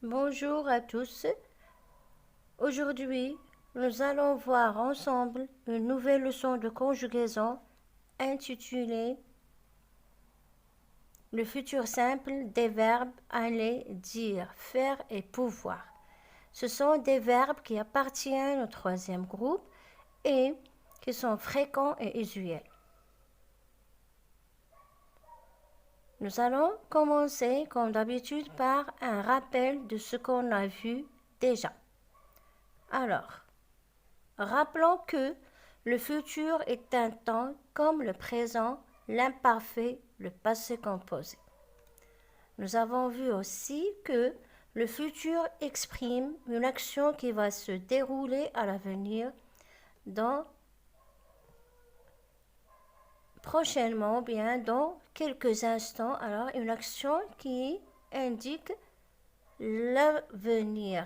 Bonjour à tous. Aujourd'hui, nous allons voir ensemble une nouvelle leçon de conjugaison intitulée Le futur simple des verbes aller, dire, faire et pouvoir. Ce sont des verbes qui appartiennent au troisième groupe et qui sont fréquents et usuels. Nous allons commencer comme d'habitude par un rappel de ce qu'on a vu déjà. Alors, rappelons que le futur est un temps comme le présent, l'imparfait, le passé composé. Nous avons vu aussi que le futur exprime une action qui va se dérouler à l'avenir dans prochainement, bien dans quelques instants. Alors, une action qui indique l'avenir.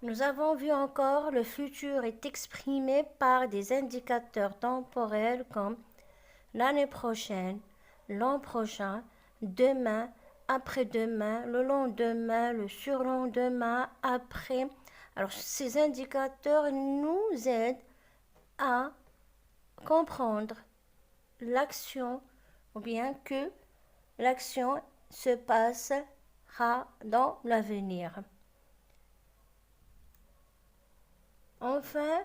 Nous avons vu encore le futur est exprimé par des indicateurs temporels comme l'année prochaine, l'an prochain, demain, après-demain, le lendemain, le surlendemain, après. Alors ces indicateurs nous aident à comprendre l'action ou bien que l'action se passera dans l'avenir. Enfin,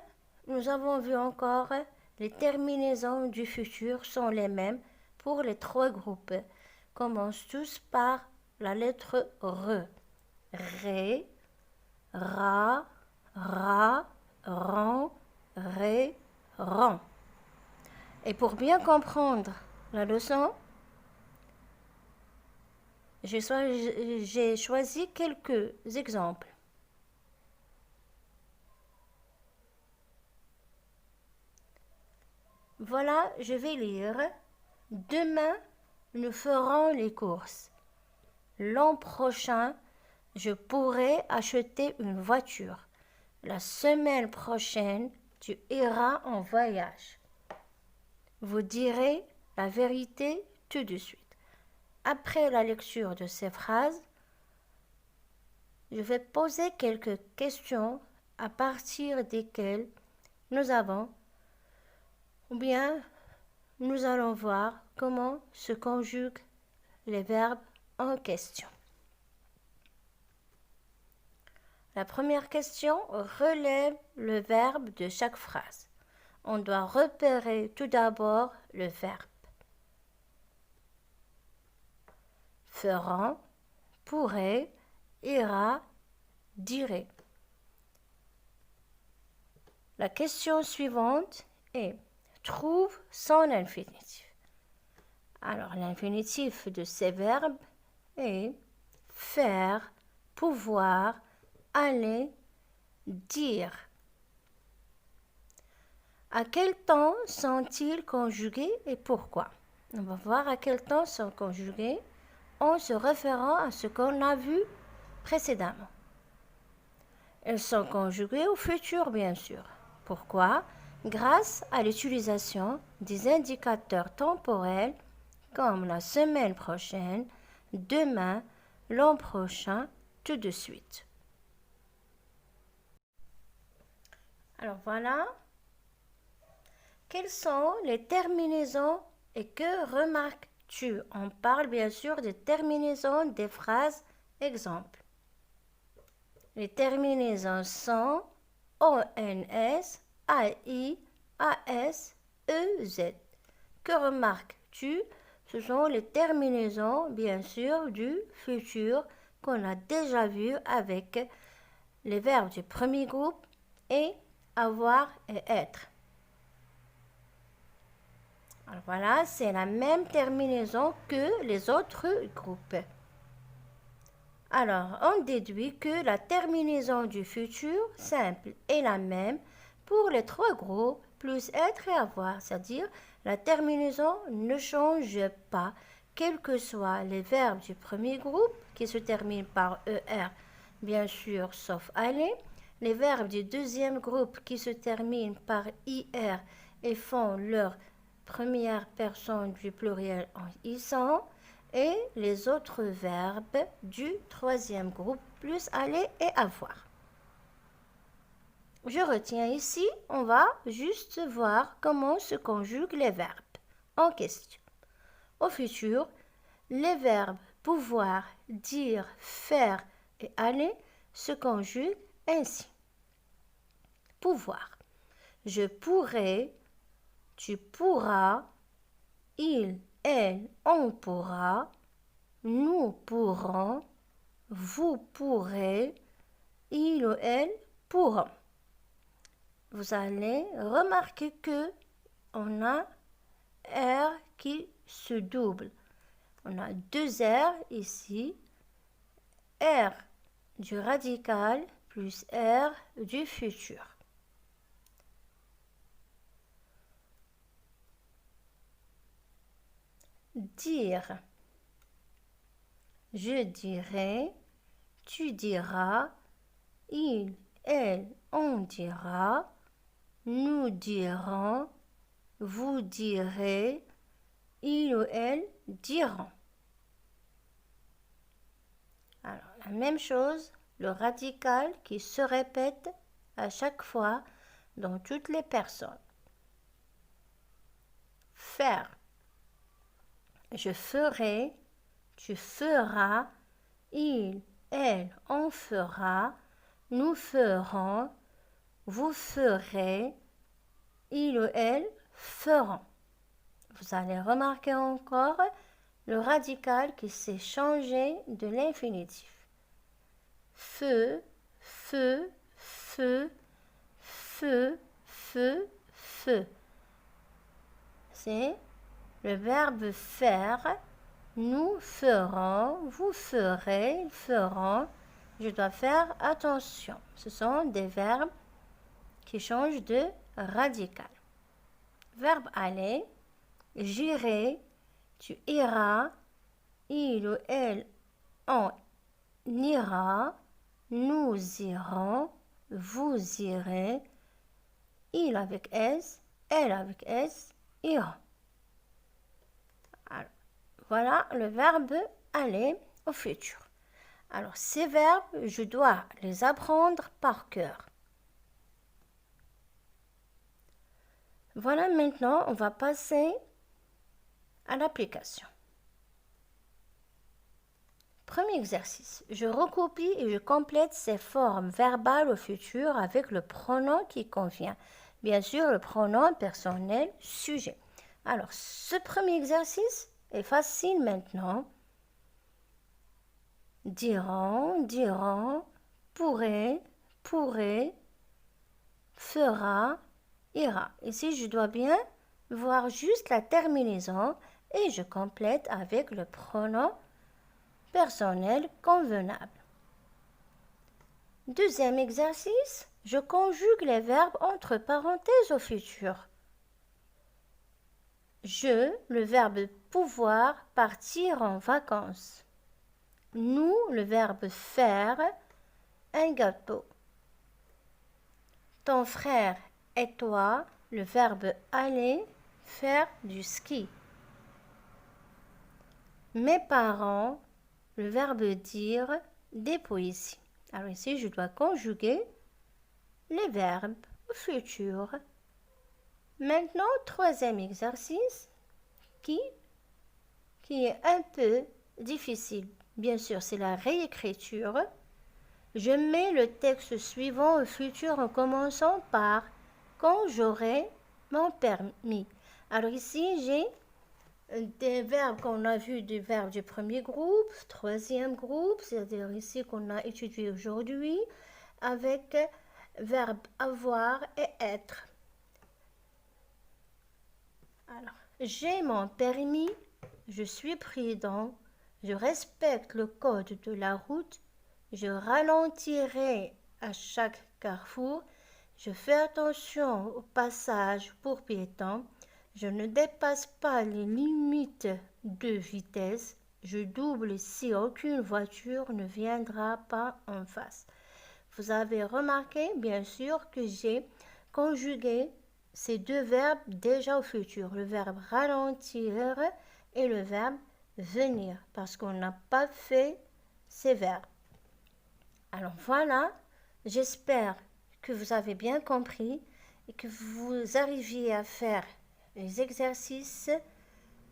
nous avons vu encore les terminaisons du futur sont les mêmes pour les trois groupes. Commencent tous par la lettre R. Ré, ra, ra, ran, ré, ran. Et pour bien comprendre la leçon, j'ai choisi quelques exemples. Voilà, je vais lire. Demain, nous ferons les courses. L'an prochain, je pourrai acheter une voiture. La semaine prochaine, tu iras en voyage. Vous direz la vérité tout de suite. Après la lecture de ces phrases, je vais poser quelques questions à partir desquelles nous avons ou bien nous allons voir comment se conjuguent les verbes en question. La première question relève le verbe de chaque phrase. On doit repérer tout d'abord le verbe. Fera, pourrait, ira, dirait. La question suivante est trouve son infinitif. Alors, l'infinitif de ces verbes est faire, pouvoir, aller, dire. À quel temps sont-ils conjugués et pourquoi? On va voir à quel temps sont conjugués en se référant à ce qu'on a vu précédemment. Ils sont conjugués au futur, bien sûr. Pourquoi? Grâce à l'utilisation des indicateurs temporels comme la semaine prochaine, demain, l'an prochain, tout de suite. Alors voilà. Quelles sont les terminaisons et que remarques-tu? On parle bien sûr des terminaisons des phrases exemples. Les terminaisons sont ONS, AI, AS, EZ. Que remarques-tu? Ce sont les terminaisons, bien sûr, du futur qu'on a déjà vu avec les verbes du premier groupe et avoir et être. Alors voilà, c'est la même terminaison que les autres groupes. Alors, on déduit que la terminaison du futur simple est la même pour les trois groupes plus être et avoir, c'est-à-dire la terminaison ne change pas, quels que soient les verbes du premier groupe qui se terminent par ER, bien sûr, sauf aller, les verbes du deuxième groupe qui se terminent par IR et font leur première personne du pluriel en ISAN, et les autres verbes du troisième groupe, plus aller et avoir. Je retiens ici, on va juste voir comment se conjuguent les verbes en question. Au futur, les verbes pouvoir, dire, faire et aller se conjuguent ainsi. Pouvoir. Je pourrai, tu pourras, il, elle, on pourra, nous pourrons, vous pourrez, il ou elle pourront. Vous allez remarquer que on a R qui se double. On a deux R ici, R du radical plus R du futur. Dire. Je dirai, tu diras, il, elle, on dira, nous dirons, vous direz, il ou elle diront. Alors, la même chose, le radical qui se répète à chaque fois dans toutes les personnes. Faire. Je ferai, tu feras, il, elle, on fera, nous ferons, vous ferez, il ou elle feront. Vous allez remarquer encore le radical qui s'est changé de l'infinitif. Feu, feu, feu, feu, feu, feu. C'est le verbe faire. Nous ferons, vous ferez, ils feront. Je dois faire attention. Ce sont des verbes qui changent de radical. Verbe aller. J'irai, tu iras, il ou elle, on ira, nous irons, vous irez, il avec S, elle avec S, ira. Alors, voilà le verbe aller au futur. Alors, ces verbes, je dois les apprendre par cœur. Voilà, maintenant, on va passer à l'application. Premier exercice. Je recopie et je complète ces formes verbales au futur avec le pronom qui convient. Bien sûr, le pronom personnel sujet. Alors, ce premier exercice est facile maintenant. Diront, diront, pourrait, pourrait, fera, ira. Ici, je dois bien voir juste la terminaison et je complète avec le pronom personnel convenable. Deuxième exercice, je conjugue les verbes entre parenthèses au futur. Je, le verbe pouvoir, partir en vacances. Nous, le verbe faire, un gâteau. Ton frère et toi, le verbe aller, faire du ski. Mes parents, le verbe dire, des poésies. Alors ici, je dois conjuguer les verbes au futur. Maintenant, troisième exercice qui est un peu difficile. Bien sûr, c'est la réécriture. Je mets le texte suivant au futur en commençant par « quand j'aurai mon permis ». Alors ici, j'ai des verbes qu'on a vus, des verbes du premier groupe, troisième groupe, c'est-à-dire ici qu'on a étudié aujourd'hui, avec verbe avoir et être. Alors, j'ai mon permis, je suis prudent, je respecte le code de la route, je ralentirai à chaque carrefour, je fais attention au passage pour piétons, je ne dépasse pas les limites de vitesse, je double si aucune voiture ne viendra pas en face. Vous avez remarqué, bien sûr, que j'ai conjugué ces deux verbes déjà au futur, le verbe ralentir et le verbe venir, parce qu'on n'a pas fait ces verbes. Alors voilà, j'espère que vous avez bien compris et que vous arriviez à faire les exercices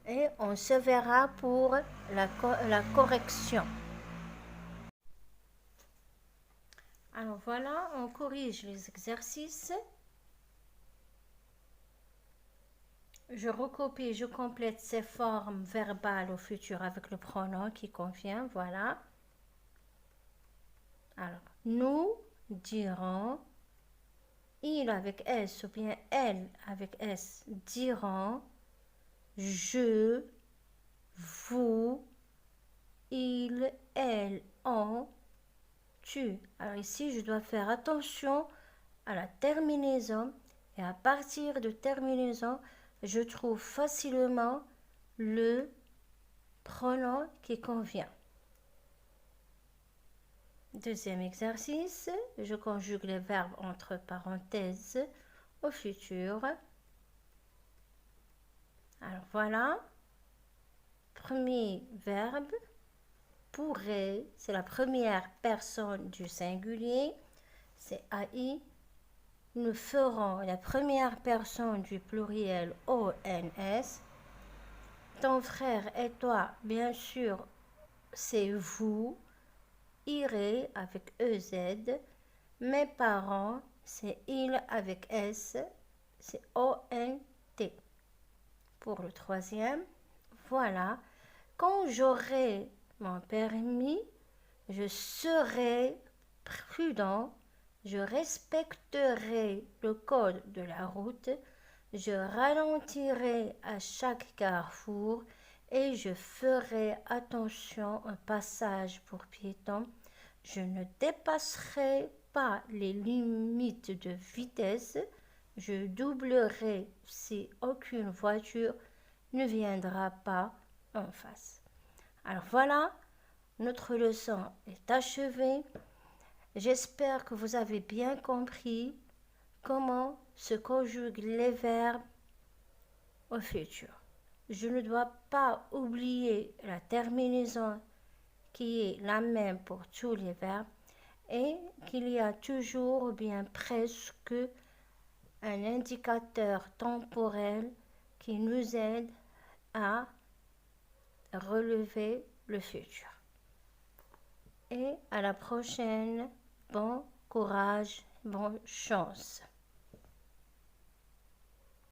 et on se verra pour la correction. Alors voilà, on corrige les exercices. Je recopie, je complète ces formes verbales au futur avec le pronom qui convient, voilà. Alors, nous dirons, il avec S ou bien elle avec S diront, je, vous, il, elle, on, tu. Alors ici, je dois faire attention à la terminaison et à partir de terminaison, je trouve facilement le pronom qui convient. Deuxième exercice, je conjugue les verbes entre parenthèses au futur. Alors voilà, premier verbe, pourrait, c'est la première personne du singulier, c'est AI. Nous ferons la première personne du pluriel ONS. Ton frère et toi, bien sûr, c'est vous. Irez avec EZ. Mes parents, c'est il avec S, c'est ONT. Pour le troisième, voilà. Quand j'aurai mon permis, je serai prudent, je respecterai le code de la route, je ralentirai à chaque carrefour et je ferai attention au passage pour piétons. Je ne dépasserai pas les limites de vitesse. Je doublerai si aucune voiture ne viendra pas en face. Alors voilà, notre leçon est achevée. J'espère que vous avez bien compris comment se conjuguent les verbes au futur. Je ne dois pas oublier la terminaison qui est la même pour tous les verbes et qu'il y a toujours ou bien presque un indicateur temporel qui nous aide à relever le futur. Et à la prochaine, bon courage, bonne chance.